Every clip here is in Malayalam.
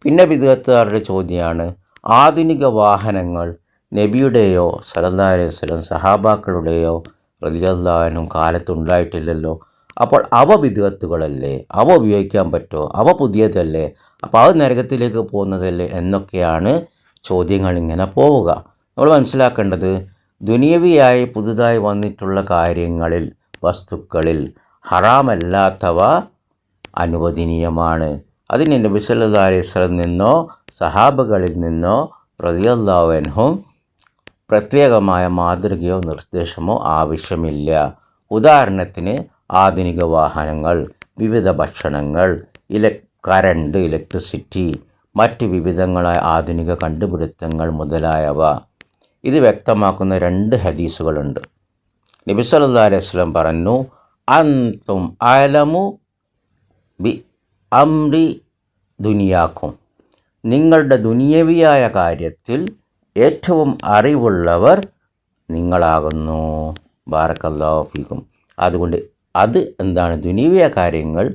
പിന്നെ ബിദ്അത്തുകാരുടെ ചോദ്യമാണ്, ആധുനിക വാഹനങ്ങൾ നബിയുടെയോ സല്ലല്ലാഹു അലൈഹി വസല്ലം സഹാബാക്കളുടെയോ റളിയല്ലാഹു അൻഹും കാലത്തുണ്ടായിട്ടില്ലല്ലോ. അപ്പോൾ അവ ബിദ്അത്തുകളല്ലേ? അവ ഉപയോഗിക്കാൻ പറ്റുമോ? അവ പുതിയതല്ലേ? അപ്പോൾ അത് നരകത്തിലേക്ക് പോകുന്നതല്ലേ എന്നൊക്കെയാണ് ചോദ്യങ്ങൾ ഇങ്ങനെ പോവുക. നമ്മൾ മനസ്സിലാക്കേണ്ടത്, ദുനിയവിയായി പുതുതായി വന്നിട്ടുള്ള കാര്യങ്ങളിൽ, വസ്തുക്കളിൽ ഹറാമല്ലാത്തവ അനുവദനീയമാണ്. അതിന് നബി സല്ലല്ലാഹു അലൈഹി വസല്ലം നിന്നോ സഹാബകളിൽ നിന്നോ റളിയല്ലാഹു അൻഹും പ്രത്യേകമായ മാതൃകയോ നിർദ്ദേശമോ ആവശ്യമില്ല. ഉദാഹരണത്തിന് ആധുനിക വാഹനങ്ങൾ, വിവിധ ഭക്ഷണങ്ങൾ, കറണ്ട്, ഇലക്ട്രിസിറ്റി, മറ്റ് വിവിധങ്ങളായ ആധുനിക കണ്ടുപിടുത്തങ്ങൾ മുതലായവ. ഇത് വ്യക്തമാക്കുന്ന 2 ഹദീസുകളുണ്ട്. നബി സല്ലല്ലാഹു അലൈഹി വസല്ലം പറഞ്ഞു, അൻതും അലമു ബി അംരി ദുനിയാക്കും, നിങ്ങളുടെ ദുനിയവിയായ കാര്യത്തിൽ ഏറ്റവും അറിവുള്ളവർ നിങ്ങളാകുന്നു. ബാറക്കല്ലാഹു ഫീക്കും. അതുകൊണ്ട് അത് എന്താണ്, ദുനിയവിയ കാര്യങ്ങൾ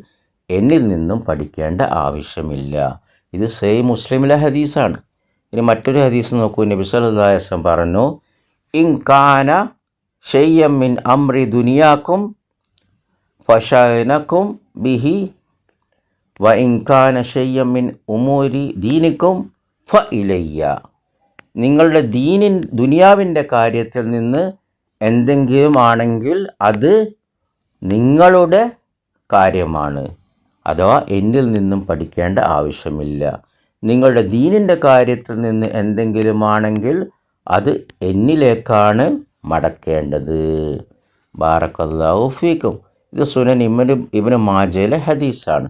എന്നിൽ നിന്നും പഠിക്കേണ്ട ആവശ്യമില്ല. ഇത് സഹീഹ് മുസ്ലിമിലെ ഹദീസാണ്. ഇനി മറ്റൊരു ഹദീസ് നോക്കൂ. നബി സല്ലല്ലാഹു അലൈഹി വസല്ലം പറഞ്ഞു, ഇൻ കാന ഷൈഅൻ മിൻ അംരി ദുനിയാക്കും ഫശഅനകും ബിഹി വ ഇൻ കാന ഷൈഅൻ മിൻ ഉമൂരി ദീനിക്കും ഫഇലയ്യ. നിങ്ങളുടെ ദുനിയാവിൻ്റെ കാര്യത്തിൽ നിന്ന് എന്തെങ്കിലും ആണെങ്കിൽ അത് നിങ്ങളുടെ കാര്യമാണ്, അഥവാ എന്നിൽ നിന്നും പഠിക്കേണ്ട ആവശ്യമില്ല. നിങ്ങളുടെ ദീനിൻ്റെ കാര്യത്തിൽ നിന്ന് എന്തെങ്കിലും ആണെങ്കിൽ അത് എന്നിലേക്കാണ് മടക്കേണ്ടത്. ബാറക്കല്ലാഹു ഫീക്കും. ഇത് സുനൻ ഇബ്നു മാജയിലെ ഹദീസാണ്.